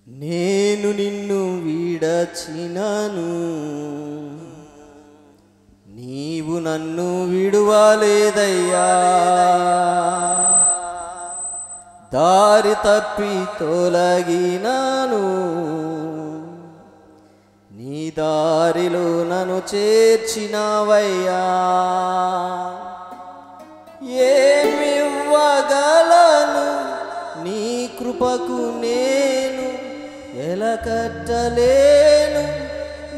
నేను నిన్ను విడచినను, నీవు నన్ను విడువలేదయ్యా. దారి తప్పి తొలగినాను, నీ దారిలో నన్ను చేర్చినవయ్యా. ఏమివ్వగలను నీ కృపకు నేను, ఎలా కట్టలేను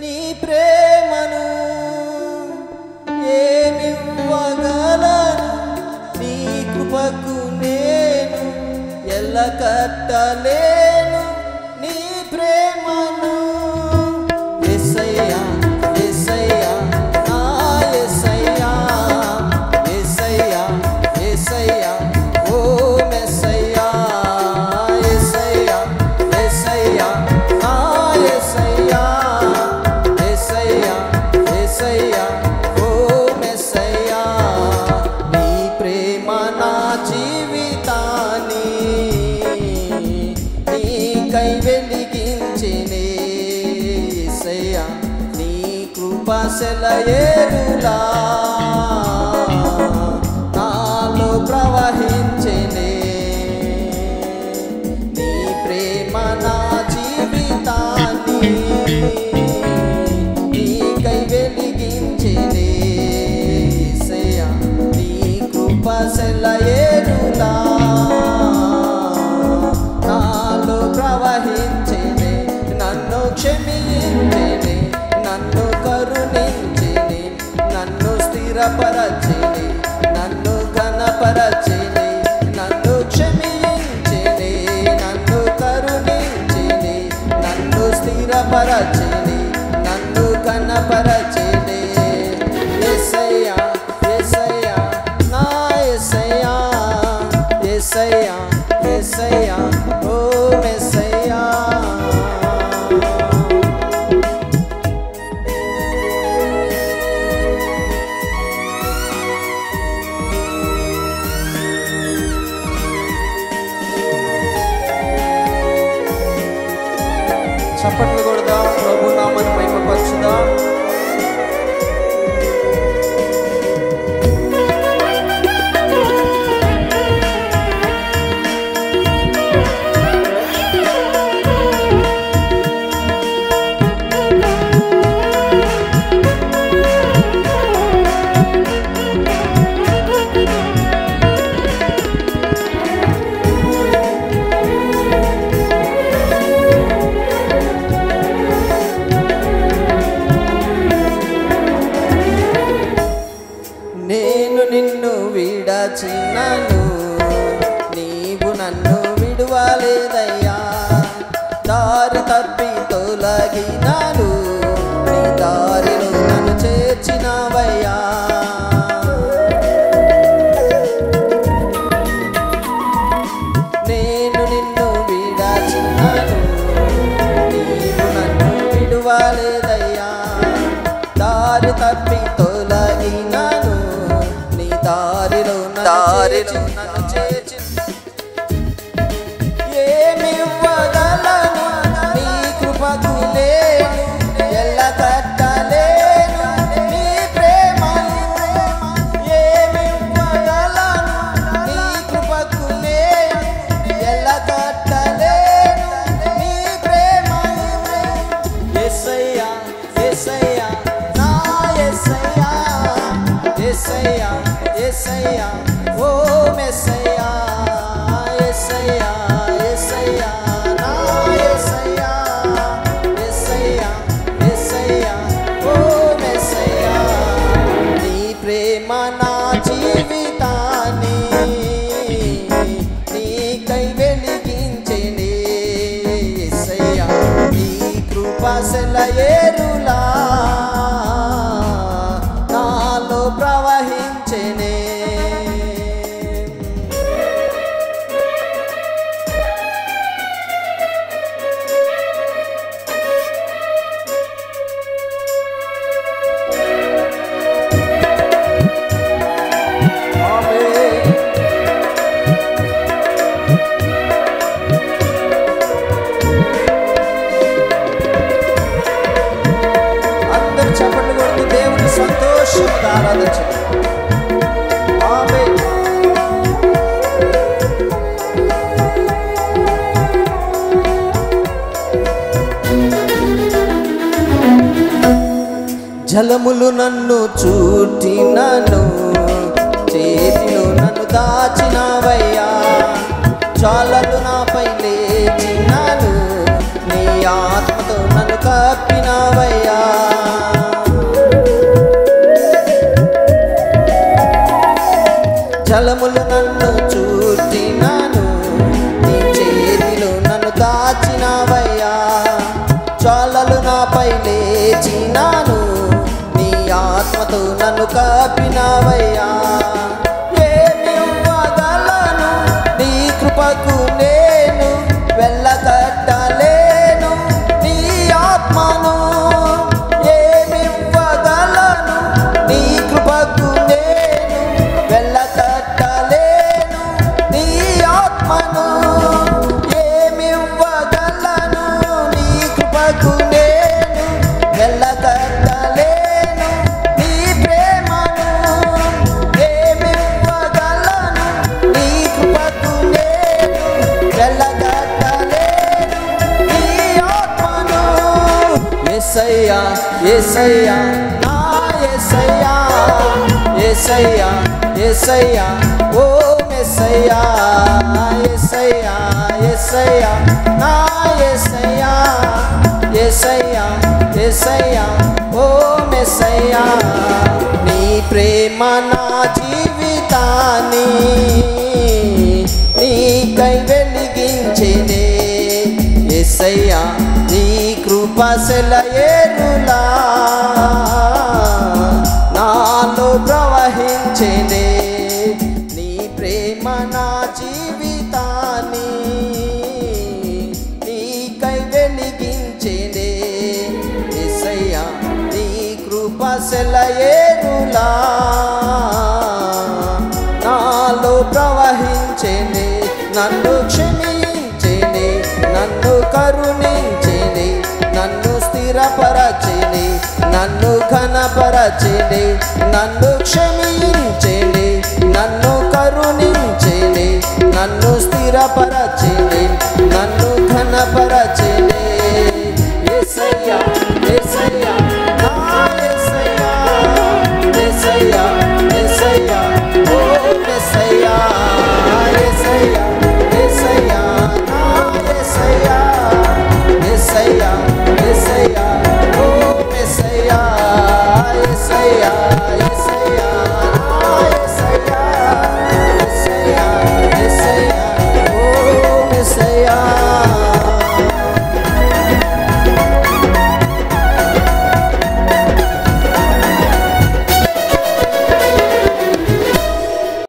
నీ ప్రేమను. ఏమివ్వగలను నీ కృపకు నేను, ఎలా కట్టలేను నీ ప్రేమను. యేసయ్యా యేసయ్యా నా యేసయ్యా, యేసయ్యా యేసయ్యా ఓ మెస్సయ్యా. యేసయ్యా యేసయ్యా నా యేసయ్యా, యేసయ్యా యేసయ్యా ఓ మెస్సయ్యా. నీ ప్రేమ నా జీవితాన్ని నీకై వెలిగించెనే. యేసయ్యా నీ కృప సెలయేరులా నాలో ప్రవహించెనే. నీ ప్రేమ నా జీవితాన్ని నీకై వెలిగించెనే. యేసయ్యా నీ కృప సెలయేరులా నాలో ప్రవహించెనే. నన్ను క్షమించెనే, నన్ను కరుణించెనే, నన్ను స్థిరపరచెనే, నన్ను ఘనపరచెనే. నన్ను క్షమించెనే, నన్ను కరుణించెనే, నన్ను స్థిరపరచెనే, నన్ను ఘనపరచెనే. యేసయ్యా యేసయ్యా నా యేసయ్యా, యేసయ్యా యేసయ్యా ఓ మెస్సయ్యా. చప్పట్లు కొడదాం, ప్రభు నామమును మహిమపరచుదాం. నేను నిన్ను విడచినను, నీవు నన్ను విడువలేదయ్యా. దారి తప్పి తొలగినాను, నీ దారిలో నన్ను చేర్చినవయ్యా. నేను నిన్ను విడచినను, నీవు నన్ను విడువలేదయ్యా. దారి తప్పి తొలగినాను, నీ దారిలో నన్ను చేర్చి. ఏమివ్వగలను నీ కృపకు నేను, ఎలా కట్టలేను నీ ప్రేమను. ఏమివ్వగలను నీ కృపకు నేను, ఎలా కట్టలేను నీ ప్రేమను. యేసయ్యా యేసయ్యా నా యేసయ్యా, యేసయ్యా యేసయ్యా ఓ మెస్సయ్యా. యేసయ్యా యేసయ్యా నా యేసయ్యా, యేసయ్యా యేసయ్యా ఓ మెస్సయ్యా. నీ ప్రేమ నా జీవితాన్ని నీకై వెలిగించెనే. యేసయ్యా నీ కృప సెలయేరులా నాలో ప్రవహించెనే. ఆమేన్. సంతోషంగా ఆరాధించండి. ఆమేన్. జలములు నన్ను చూటినను, చేతిలో నన్ను దాచినవయ్యా. జ్వాలలు నాపై లేచినాను, నీ ఆత్మతో నన్ను కప్పినవయ్యా. జలములు నన్ను చూటినాను, నీ చేతిలో నన్ను దాచినవయ్యా. జ్వాలలు నాపై లేచినాను, నీ ఆత్మతో నన్ను కప్పినవయ్యా. ఏమివ్వగలను నీ కృపకు నేను, వెళ్ళకట్టలేను నీ ఆత్మను. ఏమివ్వగలను నీ కృపకు నేను, వెళ్ళకట్టలేను నీ ఆత్మను. ఏమివ్వగలను నీ కృపకు నేను, వెళ్ళకట్టలేను నీ ప్రేమను. ఏమివ్వగలను నీ కృపకు నేను, వెళ్ళకట్టలేను నీ ఆత్మను. యేసయ్యా యేసయ్యా నా యేసయ్యా, యేసయ్యా యేసయ్యా ఓ మెస్సయ్యా. యేసయ్యా యేసయ్యా నా యేసయ్యా, యేసయ్యా యేసయ్యా ఓ మెస్సయ్యా. నీ ప్రేమ నా జీవితాన్ని నీకై వెలిగించెనే. యేసయ్యా నీ కృప సెలయేరులా నాలో ప్రవహించెనే. నీ ప్రేమ నా జీవితాన్ని నీకై వెలిగించెనే. యేసయ్యా నీ కృప సెలయేరులా నాలో ప్రవహించెనే. నన్ను క్షమించెనే, నన్ను కరుణించెనే, నన్ను స్థిరపరచెనే, నన్ను ఘనపరచెనే. నన్ను క్షమించెనే, నన్ను కరుణించెనే, నన్ను స్థిరపరచెనే, నన్ను ఘనపరచెనే. యేసయ్యా యేసయ్యా నా యేసయ్యా, యేసయ్యా యేసయ్యా ఓ యేసయ్యా. యేసయ్యా యేసయ్యా నా యేసయ్యా, యేసయ్యా యేసయ్యా ఓ యేసయ్యా. యేసయ్యా